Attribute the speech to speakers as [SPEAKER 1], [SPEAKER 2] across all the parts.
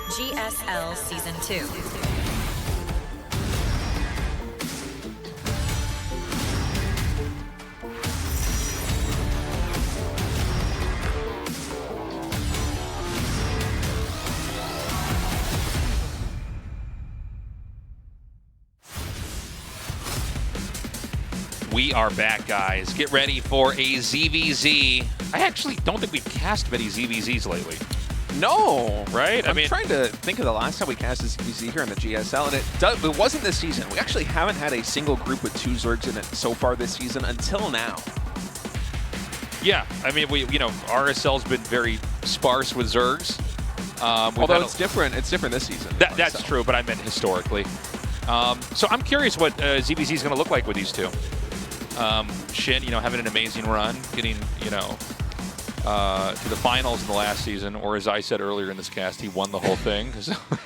[SPEAKER 1] GSL Season 2.
[SPEAKER 2] We are back, guys. Get ready for a ZVZ. I actually don't think we've cast many ZVZs lately.
[SPEAKER 3] No.
[SPEAKER 2] Right?
[SPEAKER 3] I'm trying to think of the last time we cast a ZVZ here in the GSL, and it wasn't this season. We actually haven't had a single group with 2 Zergs in it so far this season until now.
[SPEAKER 2] Yeah, I mean, RSL's been very sparse with Zergs.
[SPEAKER 3] Although it's different this season.
[SPEAKER 2] That's true, but I meant historically. So I'm curious what ZVZ is going to look like with these two. SHIN, having an amazing run, getting, to the finals in the last season, or as I said earlier in this cast, he won the whole thing.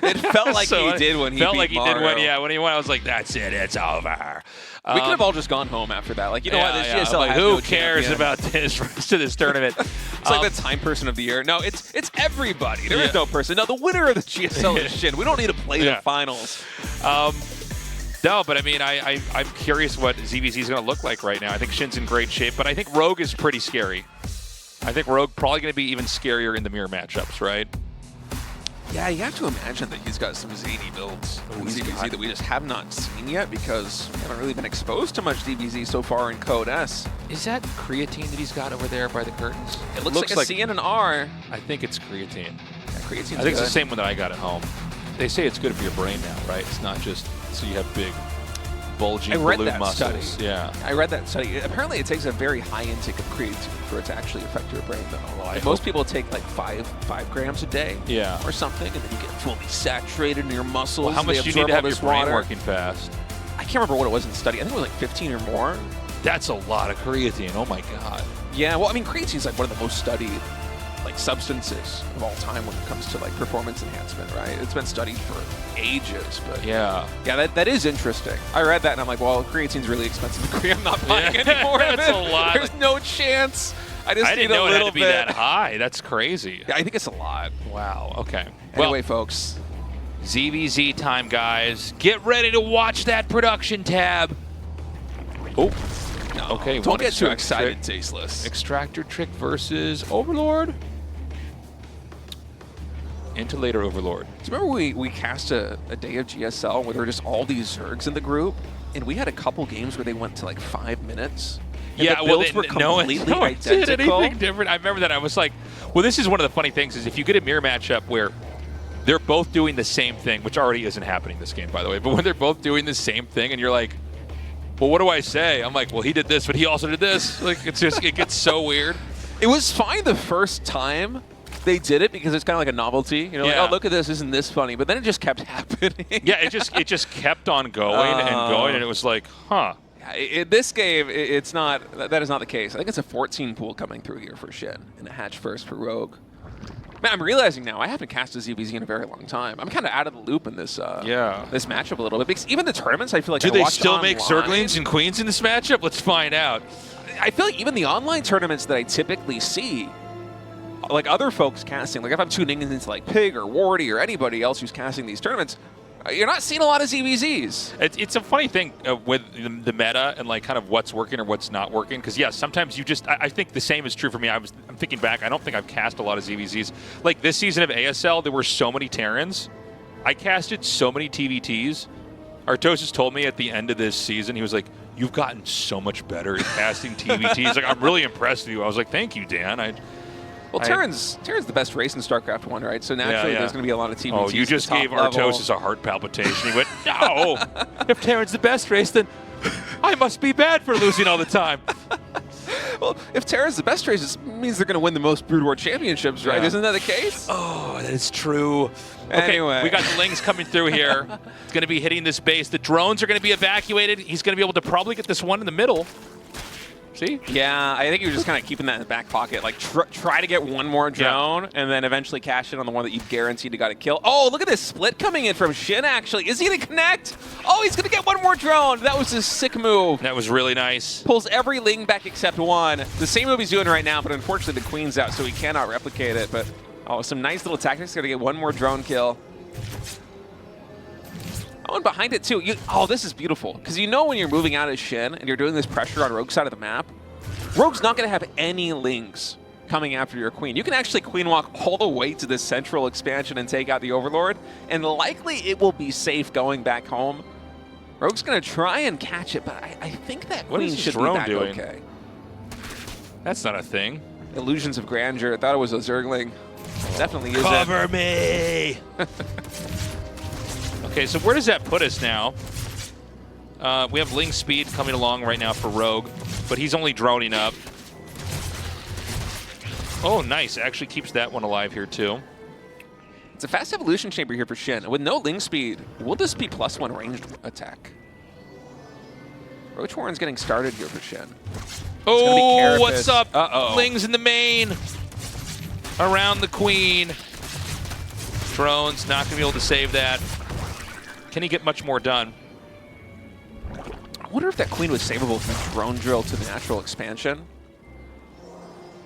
[SPEAKER 3] It felt like he did when he beat Maru.
[SPEAKER 2] When he won, I was like, that's it, it's over.
[SPEAKER 3] We could have all just gone home after that. Like, you know what, this GSL
[SPEAKER 2] like,
[SPEAKER 3] has
[SPEAKER 2] who
[SPEAKER 3] no
[SPEAKER 2] cares
[SPEAKER 3] champion.
[SPEAKER 2] about this rest of this tournament?
[SPEAKER 3] It's like the time person of the year. No, it's everybody. There is no person. No, the winner of the GSL is SHIN. We don't need to play the finals.
[SPEAKER 2] No, but I mean, I'm curious what ZVZ is going to look like right now. I think SHIN's in great shape, but I think Rogue is pretty scary. I think Rogue probably going to be even scarier in the mirror matchups, right?
[SPEAKER 3] Yeah, you have to imagine that he's got some zany builds in ZVZ that we just have not seen yet because we haven't really been exposed to much DBZ so far in Code S.
[SPEAKER 2] Is that creatine that he's got over there by the curtains?
[SPEAKER 3] It looks like a C and an R.
[SPEAKER 2] I think it's creatine.
[SPEAKER 3] Yeah, creatine's
[SPEAKER 2] I think it's the same one that I got at home. They say it's good for your brain now, right? It's not just so you have big, bulging balloon muscles.
[SPEAKER 3] Study.
[SPEAKER 2] Yeah,
[SPEAKER 3] I read that study. Apparently, it takes a very high intake of creatine for it to actually affect your brain, though.
[SPEAKER 2] Well,
[SPEAKER 3] most people take like 5 grams a day, or something, and then you get fully saturated in your muscles.
[SPEAKER 2] Well, how much do you need to have your brain working fast?
[SPEAKER 3] I can't remember what it was in the study. I think it was like 15 or more.
[SPEAKER 2] That's a lot of creatine. Oh my god.
[SPEAKER 3] Yeah. Well, I mean, creatine is like one of the most studied substances of all time when it comes to like performance enhancement, right? It's been studied for ages, but
[SPEAKER 2] yeah,
[SPEAKER 3] that is interesting. I read that and I'm like, well, creatine's really expensive to create. I'm not buying any more of it.
[SPEAKER 2] That's a lot.
[SPEAKER 3] There's no chance. I
[SPEAKER 2] didn't know it had to be that high. That's crazy.
[SPEAKER 3] Yeah, I think it's a lot.
[SPEAKER 2] Wow. Okay.
[SPEAKER 3] Anyway, folks,
[SPEAKER 2] ZVZ time, guys. Get ready to watch that production tab. Oh.
[SPEAKER 3] No,
[SPEAKER 2] okay.
[SPEAKER 3] Don't get too excited, Tasteless.
[SPEAKER 2] Extractor trick versus Overlord. Into later Overlord.
[SPEAKER 3] Do you remember we cast a day of GSL where there were just all these Zergs in the group, and we had a couple games where they went to like 5 minutes. And
[SPEAKER 2] yeah,
[SPEAKER 3] the builds were completely identical.
[SPEAKER 2] Did anything different. I remember that. I was like, well, this is one of the funny things is if you get a mirror matchup where they're both doing the same thing, which already isn't happening this game, by the way, but when they're both doing the same thing and you're like, well, what do I say? I'm like, well, he did this, but he also did this. Like, it gets so weird.
[SPEAKER 3] It was fine the first time they did it because it's kind of like a novelty. You know, like, oh, look at this, isn't this funny? But then it just kept happening.
[SPEAKER 2] Yeah, it just kept on going and going, and it was like, huh.
[SPEAKER 3] This game, it's not. That is not the case. I think it's a 14 pool coming through here for SHIN and a hatch first for Rogue. Man, I'm realizing now I haven't cast a ZVZ in a very long time. I'm kind of out of the loop in this this matchup a little bit because even the tournaments, I feel like
[SPEAKER 2] do they still make Zerglings and Queens in this matchup? Let's find out.
[SPEAKER 3] I feel like even the online tournaments that I typically see, like other folks casting, like if I'm tuning into like Pig or Wardy or anybody else who's casting these tournaments, you're not seeing a lot of ZVZs.
[SPEAKER 2] It's a funny thing with the meta and like kind of what's working or what's not working. Because yeah, sometimes you just I think the same is true for me. I'm thinking back. I don't think I've cast a lot of ZVZs. Like this season of ASL, there were so many Terrans. I casted so many TVTs. Artosis told me at the end of this season, he was like, "You've gotten so much better at casting TVTs." Like I'm really impressed with you. I was like, "Thank you, Dan."
[SPEAKER 3] Well, Terran's the best race in StarCraft 1, right? So naturally, there's going to be a lot of TVTs.
[SPEAKER 2] Oh, you just gave Artosis a heart palpitation. He went, no! If Terran's the best race, then I must be bad for losing all the time.
[SPEAKER 3] Well, if Terran's the best race, it means they're going to win the most Brood War championships, right? Isn't that the case?
[SPEAKER 2] Oh, that is true. Okay,
[SPEAKER 3] anyway.
[SPEAKER 2] We got the Lings coming through here. It's going to be hitting this base. The drones are going to be evacuated. He's going to be able to probably get this one in the middle. See?
[SPEAKER 3] Yeah, I think you're just kind of keeping that in the back pocket. Like, try to get one more drone, and then eventually cash in on the one that you guaranteed to got to kill. Oh, look at this split coming in from SHIN, actually. Is he going to connect? Oh, he's going to get one more drone. That was a sick move.
[SPEAKER 2] That was really nice.
[SPEAKER 3] Pulls every Ling back except one. The same move he's doing right now, but unfortunately the Queen's out, so he cannot replicate it. But, oh, some nice little tactics. Got to get one more drone kill. one behind it too. Oh, this is beautiful. Because you know when you're moving out as SHIN and you're doing this pressure on Rogue's side of the map, Rogue's not going to have any lings coming after your queen. You can actually queen walk all the way to this central expansion and take out the Overlord, and likely it will be safe going back home. Rogue's going to try and catch it, but I think that queen should be back okay.
[SPEAKER 2] That's not a thing.
[SPEAKER 3] Illusions of grandeur. I thought it was a Zergling. Definitely isn't.
[SPEAKER 2] Cover me! Okay, so where does that put us now? We have Ling speed coming along right now for Rogue, but he's only droning up. Oh, nice. Actually keeps that one alive here, too.
[SPEAKER 3] It's a fast evolution chamber here for SHIN. With no Ling speed, will this be +1 ranged attack? Roach Warren's getting started here for SHIN.
[SPEAKER 2] Oh, what's up?
[SPEAKER 3] Uh-oh.
[SPEAKER 2] Ling's in the main. Around the queen. Drone's not going to be able to save that. Can he get much more done?
[SPEAKER 3] I wonder if that queen was savable from drone drill to the natural expansion.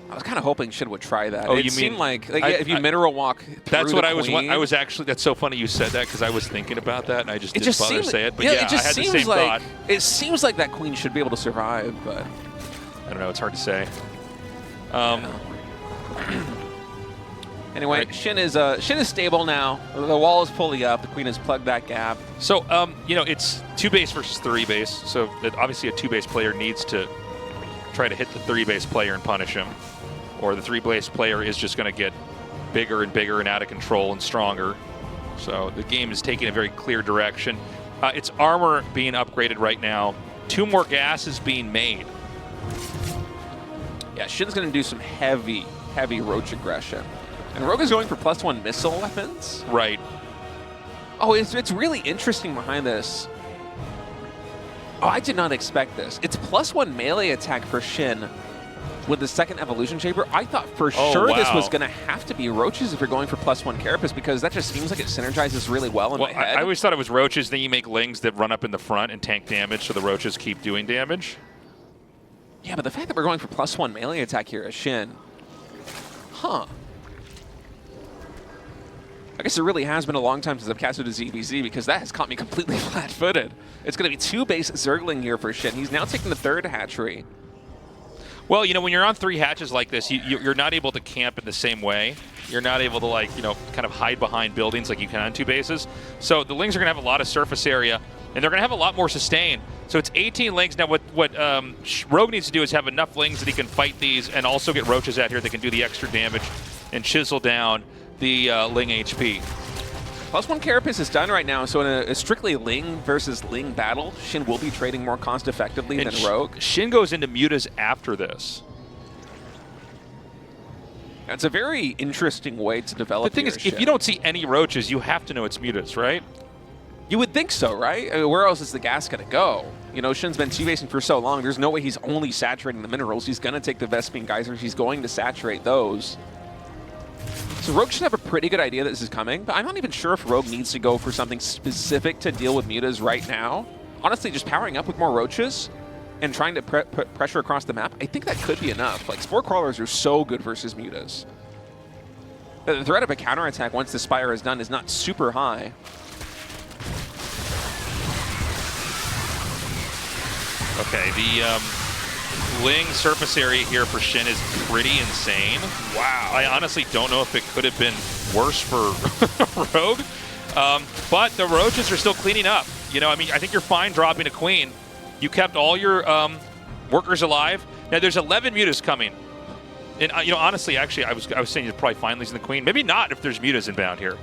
[SPEAKER 3] I was kind of hoping SHIN would try that.
[SPEAKER 2] Oh,
[SPEAKER 3] it
[SPEAKER 2] you
[SPEAKER 3] seemed
[SPEAKER 2] mean
[SPEAKER 3] like if you mineral walk through
[SPEAKER 2] that's what
[SPEAKER 3] the
[SPEAKER 2] I was.
[SPEAKER 3] queen,
[SPEAKER 2] I was actually. That's so funny you said that because I was thinking about that and I just didn't bother to say it. But
[SPEAKER 3] yeah,
[SPEAKER 2] yeah,
[SPEAKER 3] it just
[SPEAKER 2] I had the
[SPEAKER 3] seems
[SPEAKER 2] same
[SPEAKER 3] like,
[SPEAKER 2] thought.
[SPEAKER 3] It seems like that queen should be able to survive, but
[SPEAKER 2] I don't know. It's hard to say.
[SPEAKER 3] Anyway,
[SPEAKER 2] right.
[SPEAKER 3] SHIN is stable now. The wall is fully up. The queen has plugged that gap.
[SPEAKER 2] So you know, it's 2 base versus 3 base. So obviously a 2 base player needs to try to hit the 3 base player and punish him, or the 3 base player is just going to get bigger and bigger and out of control and stronger. So the game is taking a very clear direction. Its armor being upgraded right now. 2 more gases being made.
[SPEAKER 3] Yeah, SHIN's going to do some heavy Roach aggression. And Rogue is going for +1 missile weapons.
[SPEAKER 2] Right.
[SPEAKER 3] Oh, it's really interesting behind this. Oh, I did not expect this. It's +1 melee attack for SHIN with the second evolution chamber. I thought for sure this was going to have to be Roaches if you're going for +1 Carapace, because that just seems like it synergizes really well in my head.
[SPEAKER 2] I always thought it was Roaches, then you make Lings that run up in the front and tank damage, so the Roaches keep doing damage.
[SPEAKER 3] Yeah, but the fact that we're going for +1 melee attack here as SHIN, huh. I guess it really has been a long time since I've casted a ZVZ, because that has caught me completely flat-footed. It's going to be 2 base Zergling here for SHIN. He's now taking the 3rd hatchery.
[SPEAKER 2] Well, you know, when you're on 3 hatches like this, you're not able to camp in the same way. You're not able to, like, you know, kind of hide behind buildings like you can on 2 bases. So the Lings are going to have a lot of surface area, and they're going to have a lot more sustain. So it's 18 Lings. Now, what Rogue needs to do is have enough Lings that he can fight these and also get Roaches out here that can do the extra damage and chisel down the Ling HP.
[SPEAKER 3] +1 Carapace is done right now, so in a strictly Ling versus Ling battle, SHIN will be trading more cost effectively than Rogue.
[SPEAKER 2] SHIN goes into mutas after this.
[SPEAKER 3] That's a very interesting way to develop.
[SPEAKER 2] The thing is, if you don't see any Roaches, you have to know it's mutas, right?
[SPEAKER 3] You would think so, right? I mean, where else is the gas going to go? You know, SHIN's been 2-basing for so long. There's no way he's only saturating the minerals. He's going to take the Vespene Geysers. He's going to saturate those. So Rogue should have a pretty good idea that this is coming, but I'm not even sure if Rogue needs to go for something specific to deal with mutas right now. Honestly, just powering up with more Roaches and trying to put pressure across the map, I think that could be enough. Like, Spore Crawlers are so good versus mutas. The threat of a counterattack once the Spire is done is not super high.
[SPEAKER 2] Okay, the Ling surface area here for SHIN is pretty insane. Wow. I honestly don't know if it could have been worse for Rogue. But the Roaches are still cleaning up. You know, I mean, I think you're fine dropping a queen. You kept all your workers alive. Now, there's 11 mutas coming. And, you know, honestly, actually, I was saying you're probably fine losing the queen. Maybe not if there's mutas inbound here.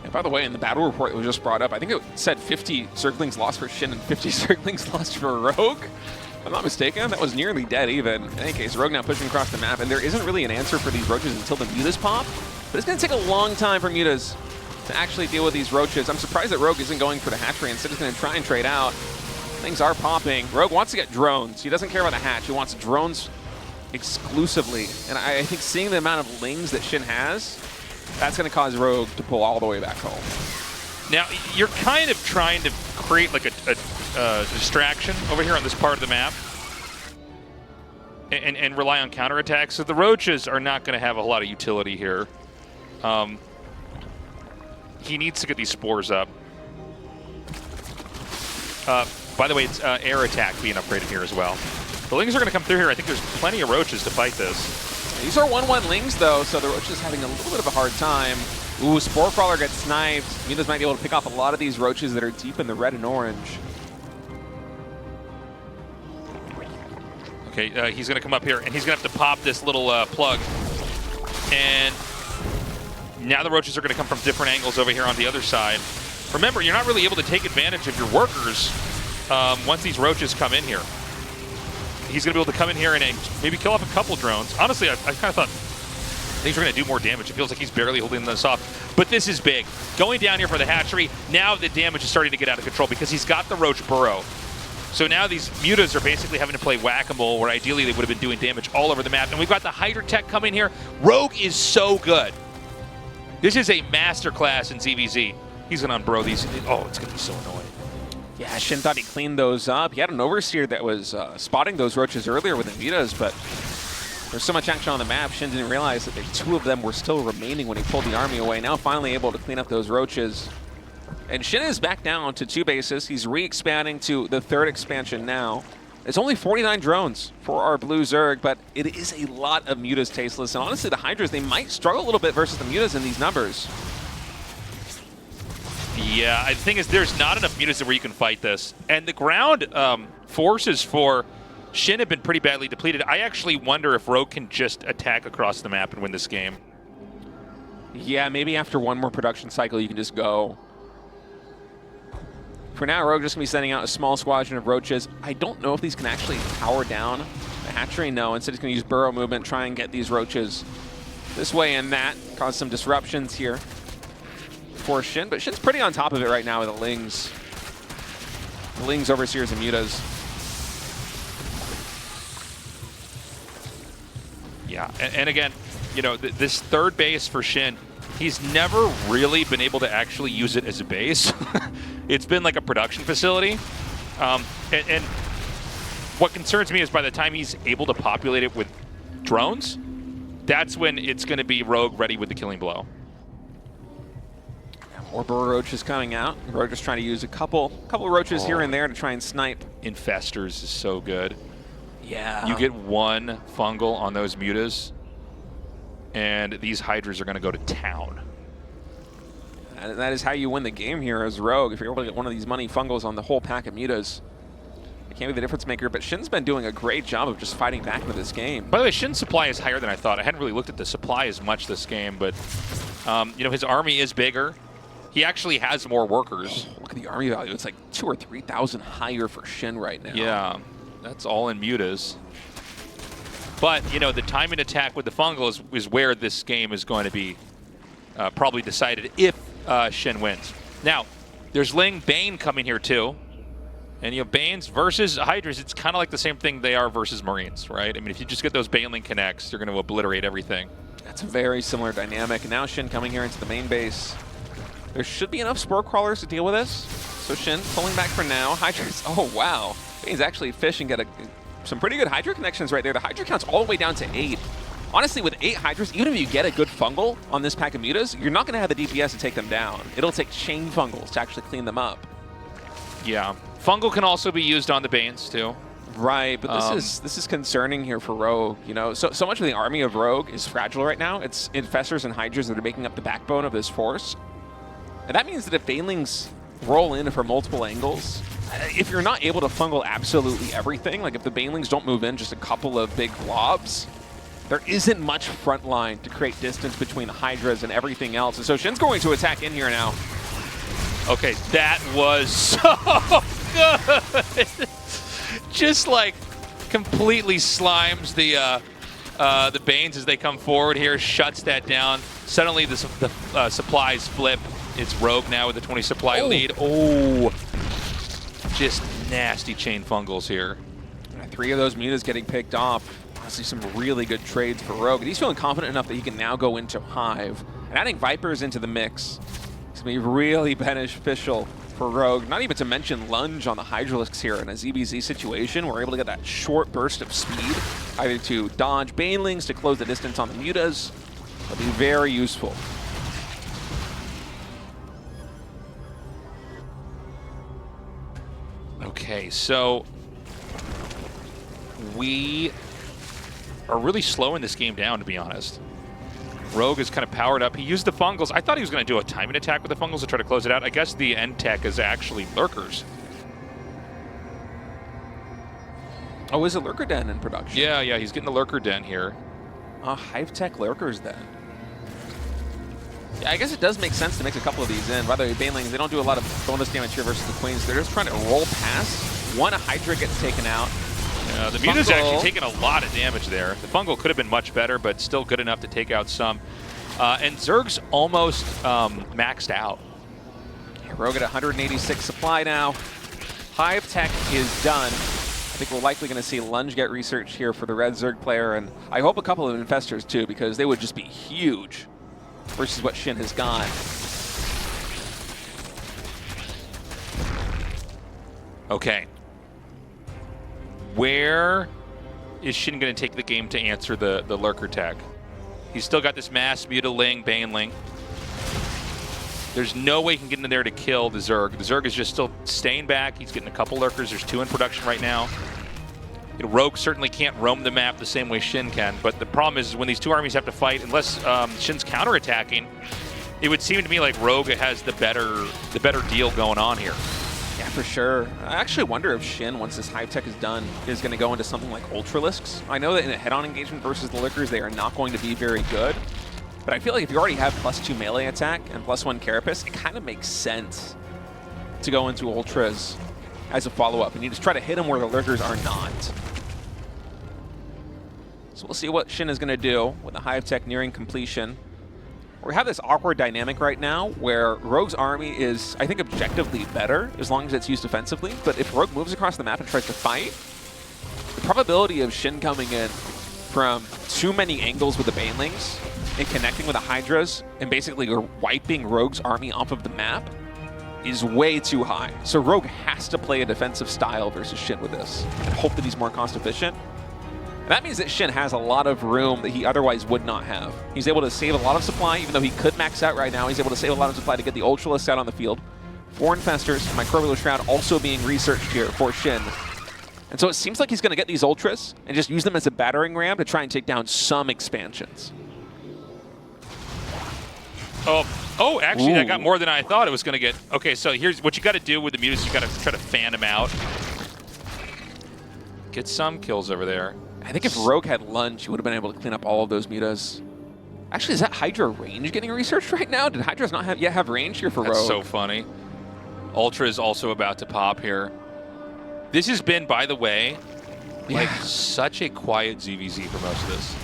[SPEAKER 3] And by the way, in the battle report that was just brought up, I think it said 50 Zerglings lost for SHIN and 50 Zerglings lost for Rogue. If I'm not mistaken, that was nearly dead even. In any case, Rogue now pushing across the map, and there isn't really an answer for these Roaches until the mutas pop. But it's going to take a long time for mutas to actually deal with these Roaches. I'm surprised that Rogue isn't going for the hatchery. Instead, he's going to try and trade out. Things are popping. Rogue wants to get drones. He doesn't care about the hatch. He wants drones exclusively. And I think seeing the amount of Lings that SHIN has, that's going to cause Rogue to pull all the way back home.
[SPEAKER 2] Now, you're kind of trying to create like a distraction over here on this part of the map and rely on counterattacks. So the Roaches are not going to have a lot of utility here. He needs to get these spores up. By the way, it's air attack being upgraded here as well. The Lings are going to come through here. I think there's plenty of Roaches to fight this.
[SPEAKER 3] These are 1-1 Lings, though, so the Roach is having a little bit of a hard time. Ooh, Spore Crawler gets sniped. Mutas might be able to pick off a lot of these Roaches that are deep in the red and orange.
[SPEAKER 2] Okay, he's going to come up here, and he's going to have to pop this little plug. And now the Roaches are going to come from different angles over here on the other side. Remember, you're not really able to take advantage of your workers once these Roaches come in here. He's going to be able to come in here and maybe kill off a couple drones. Honestly, I kind of thought things were going to do more damage. It feels like he's barely holding this off. But this is big. Going down here for the hatchery, now the damage is starting to get out of control because he's got the Roach burrow. So now these Mutas are basically having to play whack-a-mole, where ideally they would have been doing damage all over the map. And we've got the Hydra Tech coming here. Rogue is so good. This is a masterclass in ZVZ. He's going to unburrow these. Oh, it's going to be so annoying.
[SPEAKER 3] Yeah, Shin thought he cleaned those up. He had an Overseer that was spotting those Roaches earlier with the Mutas, but there's so much action on the map, Shin didn't realize that the two of them were still remaining when he pulled the army away. Now finally able to clean up those Roaches. And Shin is back down to 2 bases. He's re-expanding to the 3rd expansion now. It's only 49 drones for our blue Zerg, but it is a lot of Mutas tasteless. And honestly, the Hydras, they might struggle a little bit versus the Mutas in these numbers.
[SPEAKER 2] Yeah, the thing is, there's not enough Mutas where you can fight this. And the ground forces for Shin have been pretty badly depleted. I actually wonder if Rogue can just attack across the map and win this game.
[SPEAKER 3] Yeah, maybe after one more production cycle, you can just go. For now, Rogue just going to be sending out a small squadron of Roaches. I don't know if these can actually power down the hatchery. No, instead he's going to use burrow movement, try and get these Roaches this way and that, cause some disruptions here for Shin. But Shin's pretty on top of it right now with the Lings. The Lings, Overseers, and Mutas.
[SPEAKER 2] Yeah, and again, you know, this 3rd base for Shin, he's never really been able to actually use it as a base. It's been like a production facility. And what concerns me is by the time he's able to populate it with drones, that's when it's going to be Rogue ready with the killing blow.
[SPEAKER 3] More burrow Roaches coming out. Rogue just trying to use a couple Roaches here and there to try and snipe.
[SPEAKER 2] Infestors is so good.
[SPEAKER 3] Yeah.
[SPEAKER 2] You get 1 fungal on those Mutas, and these Hydras are going to go to town.
[SPEAKER 3] And that is how you win the game here as Rogue. If you're able to get one of these money fungals on the whole pack of Mutas, it can't be the difference maker. But Shin's been doing a great job of just fighting back into this game.
[SPEAKER 2] By the way, Shin's supply is higher than I thought. I hadn't really looked at the supply as much this game, but you know, his army is bigger. He actually has more workers.
[SPEAKER 3] Oh, look at the army value. It's like 2,000 or 3,000 higher for Shin right now.
[SPEAKER 2] Yeah, that's all in Mutas. But, you know, the timing attack with the fungal is where this game is going to be probably decided if Shin wins. Now, there's Ling Bane coming here too. And, you know, Banes versus Hydras, it's kind of like the same thing they are versus Marines, right? I mean, if you just get those Baneling connects, you're going to obliterate everything.
[SPEAKER 3] That's a very similar dynamic. And now Shin coming here into the main base. There should be enough Spore Crawlers to deal with this. So Shin pulling back for now. Hydras, oh wow. Bane's actually fish and get some pretty good Hydra connections right there. The Hydra count's all the way down to 8. Honestly, with 8 Hydras, even if you get a good fungal on this pack of Mutas, you're not going to have the DPS to take them down. It'll take chain fungals to actually clean them up.
[SPEAKER 2] Yeah. Fungal can also be used on the Banes too.
[SPEAKER 3] Right, but this is concerning here for Rogue. You know, so much of the army of Rogue is fragile right now. It's Infestors and Hydras that are making up the backbone of this force. And that means that if Banelings roll in from multiple angles, if you're not able to fungal absolutely everything, like if the Banelings don't move in just a couple of big blobs, there isn't much front line to create distance between the Hydras and everything else. And so Shin's going to attack in here now.
[SPEAKER 2] Okay, that was so good. Just like completely slimes the Banes as they come forward here, shuts that down. Suddenly the supplies flip. It's Rogue now with the 20 supply lead. Oh, just nasty chain fungals here.
[SPEAKER 3] 3 of those Mutas getting picked off. Honestly, some really good trades for Rogue. He's feeling confident enough that he can now go into Hive. And adding Vipers into the mix is going to be really beneficial for Rogue. Not even to mention Lunge on the Hydralisks here in a ZBZ situation. We're able to get that short burst of speed, either to dodge Banelings, to close the distance on the Mutas. That'll be very useful.
[SPEAKER 2] Okay, so we are really slowing this game down, to be honest. Rogue is kind of powered up. He used the fungals. I thought he was going to do a timing attack with the fungals to try to close it out. I guess the end tech is actually Lurkers.
[SPEAKER 3] Oh, is it Lurker Den in production?
[SPEAKER 2] Yeah, he's getting the Lurker Den here.
[SPEAKER 3] Hive Tech Lurkers then. Yeah, I guess it does make sense to mix a couple of these in. By the way, Banelings, they don't do a lot of bonus damage here versus the Queens. They're just trying to roll past. One Hydra gets taken out.
[SPEAKER 2] Yeah, the Muta's actually taking a lot of damage there. The Fungal could have been much better, but still good enough to take out some. And Zerg's almost maxed out.
[SPEAKER 3] Rogue at 186 supply now. Hive Tech is done. I think we're likely going to see Lunge get researched here for the Red Zerg player, and I hope a couple of Infestors too, because they would just be huge versus what SHIN has got.
[SPEAKER 2] Okay. Where is SHIN going to take the game to answer the Lurker tech? He's still got this mass Mutaling, Baneling. There's no way he can get in there to kill the Zerg. The Zerg is just still staying back. He's getting a couple Lurkers. There's 2 in production right now. Rogue certainly can't roam the map the same way SHIN can, but the problem is when these 2 armies have to fight, unless SHIN's counterattacking, it would seem to me like Rogue has the better deal going on here.
[SPEAKER 3] Yeah, for sure. I actually wonder if SHIN, once this Hive Tech is done, is going to go into something like Ultralisks. I know that in a head-on engagement versus the Lurkers, they are not going to be very good. But I feel like if you already have +2 melee attack and +1 carapace, it kind of makes sense to go into Ultras as a follow-up. And you just try to hit them where the Lurkers are not. So we'll see what SHIN is going to do with the Hive Tech nearing completion. We have this awkward dynamic right now where Rogue's army is, I think, objectively better as long as it's used defensively. But if Rogue moves across the map and tries to fight, the probability of SHIN coming in from too many angles with the Banelings and connecting with the Hydras and basically wiping Rogue's army off of the map is way too high. So Rogue has to play a defensive style versus SHIN with this and hope that he's more cost efficient. And that means that SHIN has a lot of room that he otherwise would not have. He's able to save a lot of supply, even though he could max out right now. He's able to save a lot of supply to get the Ultralisk out on the field. 4 Infestors, Microbial Shroud also being researched here for SHIN. And so it seems like he's going to get these Ultras and just use them as a battering ram to try and take down some expansions.
[SPEAKER 2] Oh, actually, that got more than I thought it was going to get. Okay, so here's what you got to do with the Mutas. You got to try to fan him out. Get some kills over there.
[SPEAKER 3] I think if Rogue had Lunge, he would have been able to clean up all of those Mutas. Actually, is that Hydra range getting researched right now? Did Hydras not yet have range here for Rogue?
[SPEAKER 2] That's so funny. Ultra is also about to pop here. This has been, by the way, like such a quiet ZVZ for most of this.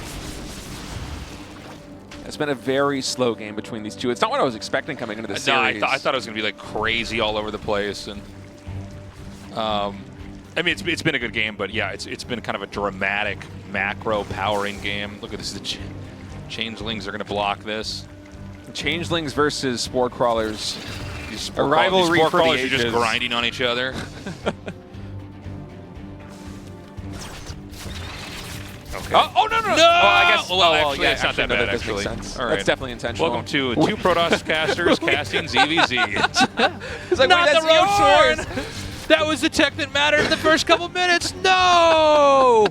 [SPEAKER 3] It's been a very slow game between these two. It's not what I was expecting coming into the series.
[SPEAKER 2] No, I thought it was going to be like crazy all over the place. And I mean, it's been a good game, but yeah, it's been kind of a dramatic macro powering game. Look at this. The Changelings are going to block this.
[SPEAKER 3] Changelings versus Spore Crawlers.
[SPEAKER 2] A rivalry for the ages. Are just grinding on each other. Okay.
[SPEAKER 3] Oh, no!
[SPEAKER 2] No!
[SPEAKER 3] I guess.
[SPEAKER 2] Well, actually, it's not that bad,
[SPEAKER 3] actually.
[SPEAKER 2] All right.
[SPEAKER 3] That's definitely intentional.
[SPEAKER 2] Welcome to 2 Protoss casters casting ZVZ.
[SPEAKER 3] It's like,
[SPEAKER 2] not
[SPEAKER 3] wait,
[SPEAKER 2] the Road Sword! That was the tech that mattered in the first couple minutes. No!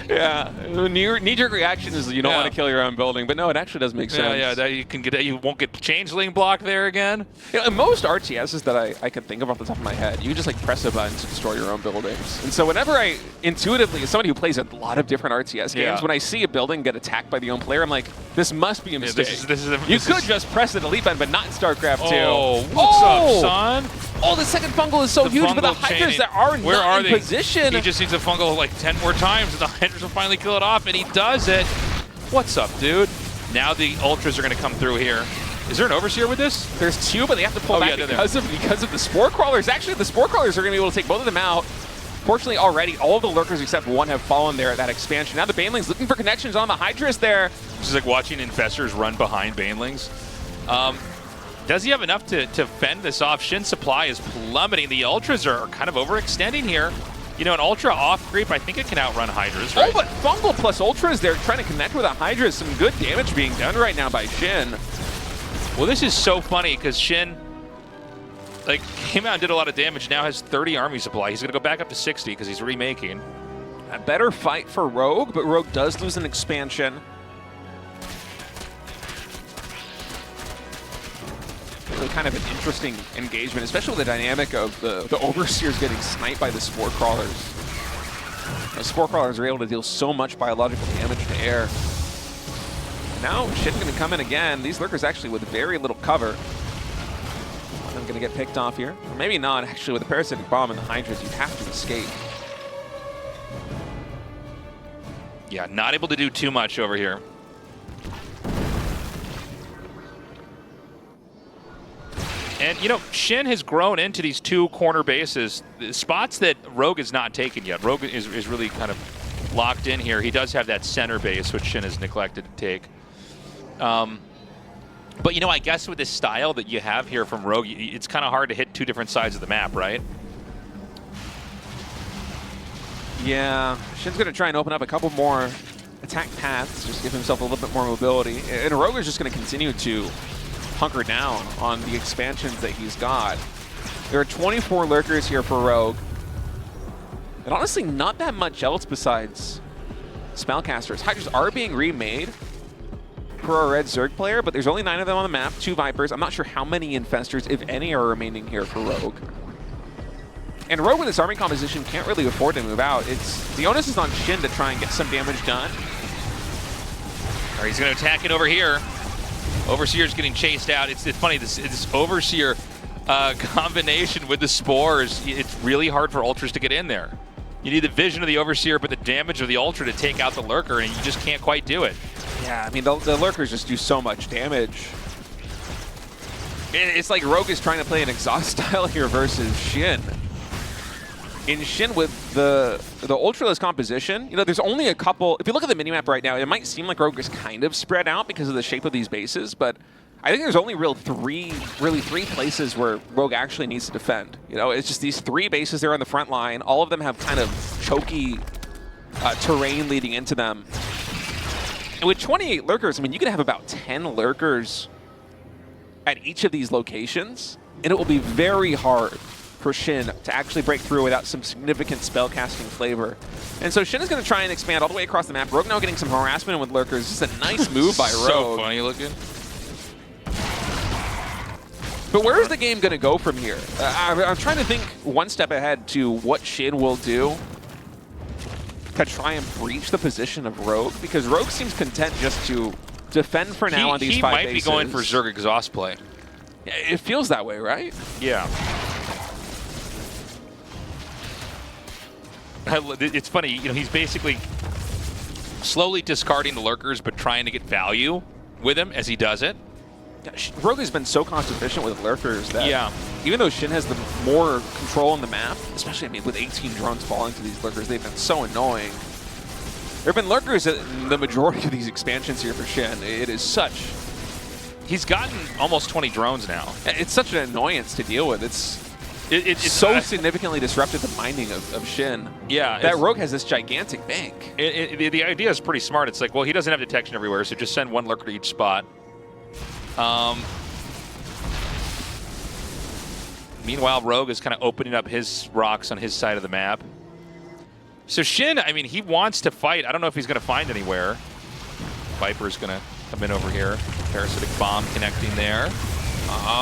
[SPEAKER 3] Yeah, knee-jerk reaction is you don't want to kill your own building, but no, it actually does make sense.
[SPEAKER 2] Yeah, that you can get. You won't get Changeling blocked there again.
[SPEAKER 3] You know, in most RTSs that I can think of off the top of my head, you just like press a button to destroy your own buildings. And so whenever I intuitively, as somebody who plays a lot of different RTS games, when I see a building get attacked by the own player, I'm like, this must be a mistake. You could just press the delete button, but not in StarCraft 2.
[SPEAKER 2] Oh, what's up, son?
[SPEAKER 3] Oh, the second fungal is so huge, but the Hydras that are not in position.
[SPEAKER 2] He just needs a fungal like 10 more times, and the Hydras will finally kill it off, and he does it. What's up, dude? Now the Ultras are going to come through here. Is there an Overseer with this?
[SPEAKER 3] There's 2, but they have to pull back because of the Spore Crawlers. Actually, the Spore Crawlers are going to be able to take both of them out. Fortunately, already, all of the Lurkers except 1 have fallen there at that expansion. Now the Banelings looking for connections on the Hydras there.
[SPEAKER 2] This is like watching Infestors run behind Banelings. Does he have enough to fend this off? SHIN supply is plummeting. The Ultras are kind of overextending here. You know, an Ultra off creep, I think it can outrun Hydras, right?
[SPEAKER 3] Oh, but Fungal plus Ultras, they're trying to connect with a Hydra. Some good damage being done right now by SHIN.
[SPEAKER 2] Well, this is so funny because SHIN Like, came out and did a lot of damage, now has 30 army supply. He's going to go back up to 60 because he's remaking.
[SPEAKER 3] A better fight for Rogue, but Rogue does lose an expansion. Really kind of an interesting engagement, especially with the dynamic of the Overseers getting sniped by the Spore Crawlers. The Spore Crawlers are able to deal so much biological damage to air. Now SHIN's going to come in again. These Lurkers actually with very little cover. I'm going to get picked off here. Or maybe not, actually. With the Parasitic Bomb and the Hydras, you have to escape.
[SPEAKER 2] Yeah, not able to do too much over here. And, you know, SHIN has grown into these 2 corner bases, spots that Rogue is not taken yet. Rogue is really kind of locked in here. He does have that center base, which SHIN has neglected to take. But, you know, I guess with this style that you have here from Rogue, it's kind of hard to hit 2 different sides of the map, right?
[SPEAKER 3] Yeah, SHIN's going to try and open up a couple more attack paths, just give himself a little bit more mobility. And Rogue is just going to continue to hunker down on the expansions that he's got. There are 24 Lurkers here for Rogue. And honestly, not that much else besides Spellcasters. Hydras are being remade for a red Zerg player, but there's only 9 of them on the map, 2 Vipers. I'm not sure how many Infestors, if any, are remaining here for Rogue. And Rogue with this army composition can't really afford to move out. The onus is on SHIN to try and get some damage done.
[SPEAKER 2] All right, he's going to attack it over here. Overseer's getting chased out. It's funny, this Overseer combination with the Spores, it's really hard for Ultras to get in there. You need the vision of the Overseer, but the damage of the Ultra to take out the Lurker, and you just can't quite do it.
[SPEAKER 3] Yeah, I mean, the Lurkers just do so much damage. It's like Rogue is trying to play an exhaust style here versus SHIN. In SHIN with the Ultraless composition, you know, there's only a couple. If you look at the minimap right now, it might seem like Rogue is kind of spread out because of the shape of these bases, but I think there's only really three places where Rogue actually needs to defend. You know, it's just these 3 bases there on the front line. All of them have kind of choky terrain leading into them. And with 28 Lurkers, I mean, you could have about 10 Lurkers at each of these locations, and it will be very hard for SHIN to actually break through without some significant spellcasting flavor. And so SHIN is going to try and expand all the way across the map. Rogue now getting some harassment with Lurkers. This is a nice move by Rogue.
[SPEAKER 2] So funny looking.
[SPEAKER 3] But where is the game going to go from here? I'm trying to think one step ahead to what SHIN will do to try and breach the position of Rogue, because Rogue seems content just to defend for now on these 5 bases.
[SPEAKER 2] He might be going for Zerg exhaust play.
[SPEAKER 3] It feels that way, right?
[SPEAKER 2] Yeah. It's funny, you know, he's basically slowly discarding the Lurkers, but trying to get value with him as he does it.
[SPEAKER 3] Rogue has been so cost efficient with Lurkers that even though SHIN has the more control on the map, especially, I mean, with 18 drones falling to these Lurkers, they've been so annoying. There have been Lurkers in the majority of these expansions here for SHIN. It is such...
[SPEAKER 2] He's gotten almost 20 drones now.
[SPEAKER 3] It's such an annoyance to deal with. It's so significantly disrupted the mining of SHIN.
[SPEAKER 2] Yeah.
[SPEAKER 3] That Rogue has this gigantic bank.
[SPEAKER 2] The idea is pretty smart. It's like, well, he doesn't have detection everywhere, so just send 1 Lurker to each spot. Meanwhile, Rogue is kind of opening up his rocks on his side of the map. So SHIN, I mean, he wants to fight. I don't know if he's going to find anywhere. Viper's going to come in over here. Parasitic Bomb connecting there.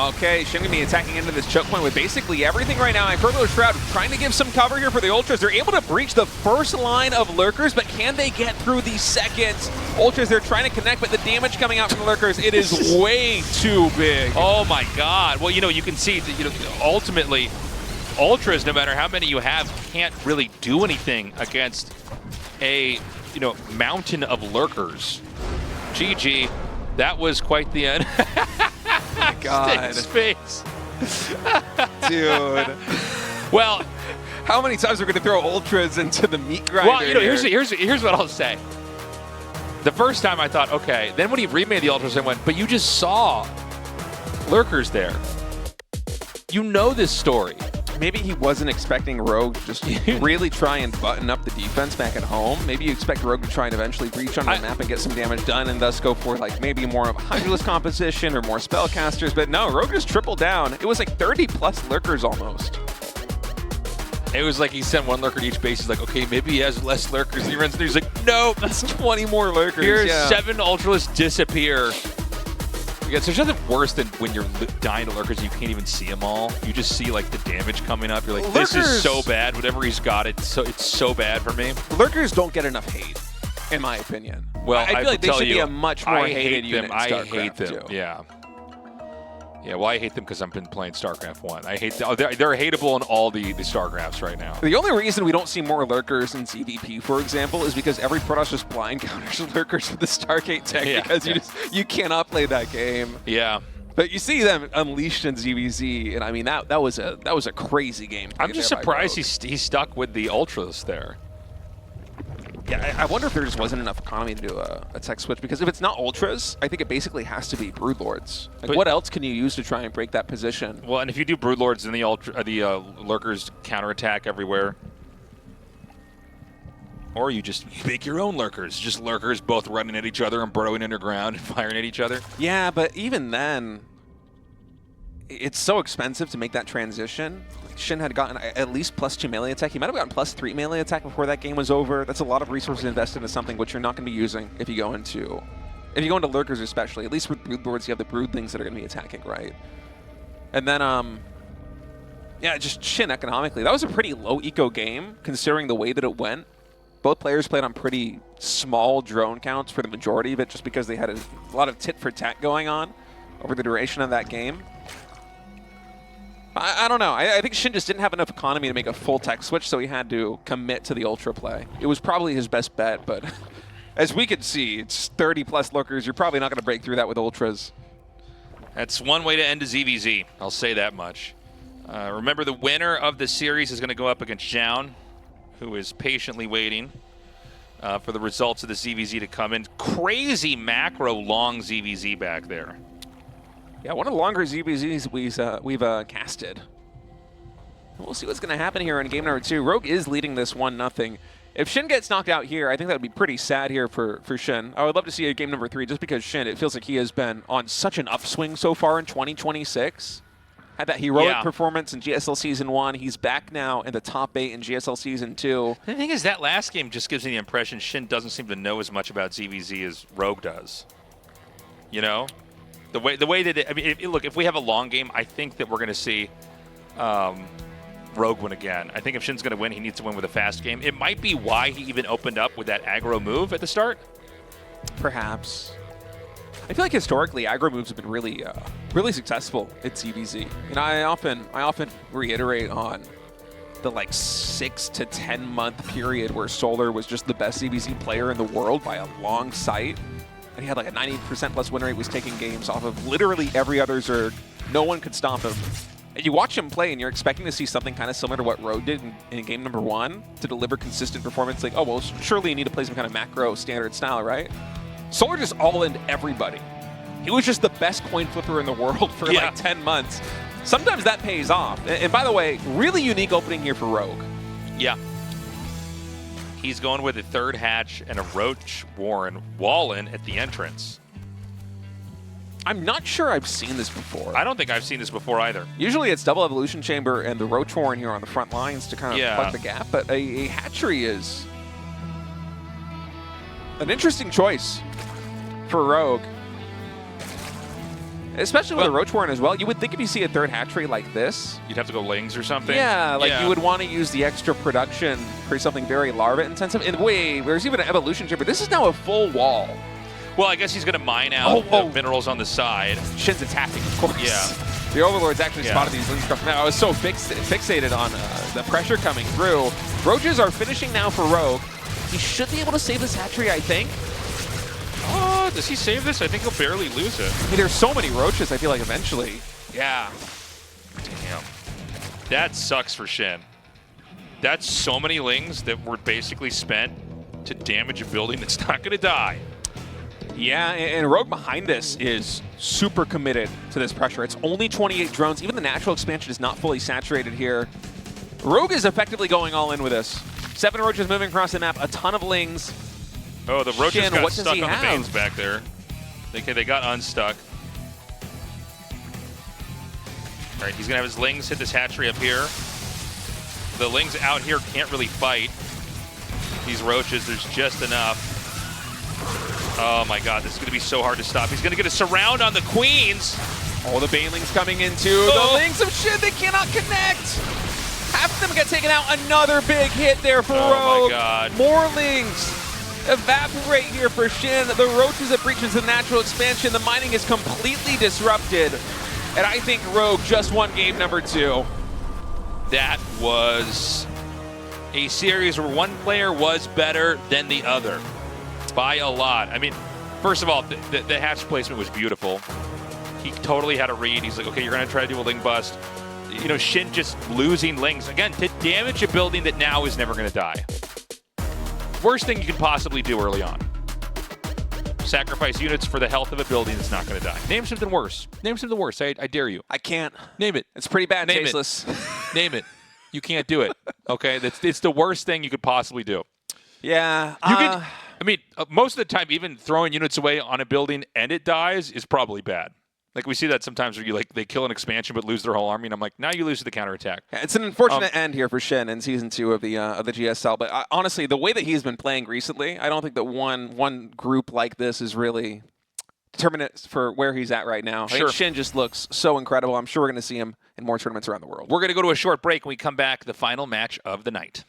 [SPEAKER 3] Okay, SHIN going to be attacking into this choke point with basically everything right now. And Crowdfunding Shroud trying to give some cover here for the Ultras. They're able to breach the first line of Lurkers, but can they get through the second? Ultras, they're trying to connect, but the damage coming out from the Lurkers, it is way too big.
[SPEAKER 2] Oh my God. Well, you know, you can see that, you know, ultimately, Ultras, no matter how many you have, can't really do anything against a, you know, mountain of Lurkers. GG. That was quite the end.
[SPEAKER 3] My God.
[SPEAKER 2] Space.
[SPEAKER 3] Dude.
[SPEAKER 2] Well,
[SPEAKER 3] how many times are we going to throw Ultras into the meat grinder?
[SPEAKER 2] Well, you know, here's what I'll say. The first time I thought, okay. Then when he remade the Ultras, I went, but you just saw Lurkers there. You know this story.
[SPEAKER 3] Maybe he wasn't expecting Rogue to just really try and button up the defense back at home. Maybe you expect Rogue to try and eventually breach on the map and get some damage done and thus go for like maybe more of a Hydralisk composition or more spellcasters. But no, Rogue just tripled down. It was like 30 plus Lurkers almost.
[SPEAKER 2] It was like he sent one Lurker to each base. He's like, okay, maybe he has less Lurkers. And he runs through. He's like, no,
[SPEAKER 3] That's 20 more Lurkers.
[SPEAKER 2] here's 7 Ultralists disappear. Because there's nothing worse than when you're dying to Lurkers and you can't even see them all. You just see like the damage coming up. You're like, this is so bad. Whatever he's got, it's so bad for me.
[SPEAKER 3] Lurkers don't get enough hate, in my opinion.
[SPEAKER 2] Well,
[SPEAKER 3] I feel like they should be a much more hated unit in
[SPEAKER 2] I
[SPEAKER 3] StarCraft
[SPEAKER 2] hate them.
[SPEAKER 3] too.
[SPEAKER 2] Yeah. Yeah, well, I hate them because I've been playing StarCraft 1. I hate they're hateable in all the StarCrafts right now.
[SPEAKER 3] The only reason we don't see more Lurkers in CDP, for example, is because every Protoss just blind counters Lurkers with the Stargate tech because you cannot play that game.
[SPEAKER 2] Yeah.
[SPEAKER 3] But you see them unleashed in ZVZ, and I mean that was a crazy game.
[SPEAKER 2] I'm just surprised he's stuck with the Ultras there.
[SPEAKER 3] Yeah, I wonder if there just wasn't enough economy to do a tech switch, because if it's not Ultras, I think it basically has to be Broodlords. Like,
[SPEAKER 2] but
[SPEAKER 3] what else can you use to try and break that position?
[SPEAKER 2] Well, and if you do Broodlords, then the Lurkers counterattack everywhere. Or you just make your own Lurkers. Just Lurkers both running at each other and burrowing underground and firing at each other.
[SPEAKER 3] Yeah, but even then, it's so expensive to make that transition. SHIN had gotten at least +2 melee attack. He might have gotten +3 melee attack before that game was over. That's a lot of resources invested into something which you're not going to be using if you go into Lurkers, especially. At least with Broodlords, you have the Broodlings that are going to be attacking, right? And then, yeah, just SHIN economically. That was a pretty low eco game considering the way that it went. Both players played on pretty small drone counts for the majority of it, just because they had a lot of tit for tat going on over the duration of that game. I don't know. I think SHIN just didn't have enough economy to make a full tech switch, so he had to commit to the Ultra play. It was probably his best bet, but as we could see, it's 30 plus Lurkers. You're probably not going to break through that with Ultras.
[SPEAKER 2] That's one way to end a ZVZ. I'll say that much. Remember, the winner of the series is going to go up against Zoun, who is patiently waiting for the results of the ZVZ to come in. Crazy macro long ZVZ back there.
[SPEAKER 3] Yeah, one of the longer ZVZs we've casted. We'll see what's going to happen here in game number 2. Rogue is leading this 1-0. If SHIN gets knocked out here, I think that would be pretty sad here for SHIN. I would love to see a game number 3 just because SHIN, it feels like he has been on such an upswing so far in 2026. Had that heroic performance in GSL Season 1. He's back now in the top 8 in GSL Season 2.
[SPEAKER 2] The thing is, that last game just gives me the impression SHIN doesn't seem to know as much about ZVZ as Rogue does. You know? The way that I mean, look, if we have a long game, I think that we're going to see Rogue win again. I think if SHIN's going to win, he needs to win with a fast game. It might be why he even opened up with that aggro move at the start.
[SPEAKER 3] Perhaps. I feel like historically, aggro moves have been really, really successful at ZVZ. And I often reiterate on the like 6 to 10 month period where Solar was just the best ZVZ player in the world by a long sight. And he had like a 90% plus win rate, was taking games off of literally every other Zerg. No one could stop him. And you watch him play and you're expecting to see something kind of similar to what Rogue did in game number 1 to deliver consistent performance. Like, oh, well, surely you need to play some kind of macro standard style, right? Solar just all-in everybody. He was just the best coin flipper in the world for like 10 months. Sometimes that pays off. And by the way, really unique opening here for Rogue.
[SPEAKER 2] Yeah. He's going with a 3rd hatch and a Roach Warren Wallin at the entrance.
[SPEAKER 3] I'm not sure I've seen this before.
[SPEAKER 2] I don't think I've seen this before either.
[SPEAKER 3] Usually it's double Evolution Chamber and the Roach Warren here on the front lines to kind of plug the gap, but a hatchery is an interesting choice for Rogue. Especially with the Roach Warren as well. You would think if you see a 3rd hatchery like this,
[SPEAKER 2] you'd have to go Lings or something.
[SPEAKER 3] Yeah, like you would want to use the extra production for something very larva intensive. And wait, there's even an evolution chamber. This is now a full wall.
[SPEAKER 2] Well, I guess he's going to mine out the minerals on the side.
[SPEAKER 3] SHIN's attacking, of course.
[SPEAKER 2] Yeah.
[SPEAKER 3] The Overlords actually spotted these Lings coming. I was so fixated on the pressure coming through. Roaches are finishing now for Rogue. He should be able to save this hatchery, I think.
[SPEAKER 2] Oh, does he save this? I think he'll barely lose it.
[SPEAKER 3] I mean, there's so many Roaches, I feel like eventually.
[SPEAKER 2] Yeah. Damn. That sucks for SHIN. That's so many Lings that were basically spent to damage a building that's not going to die.
[SPEAKER 3] Yeah, and Rogue behind this is super committed to this pressure. It's only 28 drones. Even the natural expansion is not fully saturated here. Rogue is effectively going all in with this. 7 roaches moving across the map, a ton of lings.
[SPEAKER 2] Oh, the roaches
[SPEAKER 3] SHIN,
[SPEAKER 2] got
[SPEAKER 3] what does
[SPEAKER 2] stuck
[SPEAKER 3] he
[SPEAKER 2] on the
[SPEAKER 3] have?
[SPEAKER 2] mains back there. They got unstuck. All right, he's going to have his lings hit this hatchery up here. The lings out here can't really fight these roaches. There's just enough. Oh my god, this is going to be so hard to stop. He's going to get a surround on the queens.
[SPEAKER 3] Oh, the banelings coming into
[SPEAKER 2] Oh.
[SPEAKER 3] the lings of SHIN. They cannot connect. Half of them get taken out. Another big hit there for
[SPEAKER 2] Oh
[SPEAKER 3] Rogue.
[SPEAKER 2] my god.
[SPEAKER 3] More lings evaporate here for SHIN. The roaches that breaches the natural expansion. The mining is completely disrupted. And I think Rogue just won game number 2.
[SPEAKER 2] That was a series where one player was better than the other by a lot. I mean, first of all, the hatch placement was beautiful. He totally had a read. He's like, okay, you're going to try to do a ling bust. You know, SHIN just losing lings. Again, to damage a building that now is never going to die. Worst thing you could possibly do early on. Sacrifice units for the health of a building that's not going to die. Name something worse. Name something worse. I dare you.
[SPEAKER 3] I can't.
[SPEAKER 2] Name it.
[SPEAKER 3] It's pretty bad,
[SPEAKER 2] Name
[SPEAKER 3] tasteless.
[SPEAKER 2] Name it. You can't do it. Okay? It's the worst thing you could possibly do.
[SPEAKER 3] Yeah.
[SPEAKER 2] You can, I mean, most of the time, even throwing units away on a building and it dies is probably bad. Like, we see that sometimes where they kill an expansion but lose their whole army, and I'm like, now you lose to the counterattack.
[SPEAKER 3] Yeah, it's an unfortunate end here for SHIN in Season 2 of the GSL. But honestly, the way that he's been playing recently, I don't think that one group like this is really determinant for where he's at right now. I think SHIN just looks so incredible. I'm sure we're going to see him in more tournaments around the world.
[SPEAKER 2] We're going to go to a short break. When we come back, the final match of the night.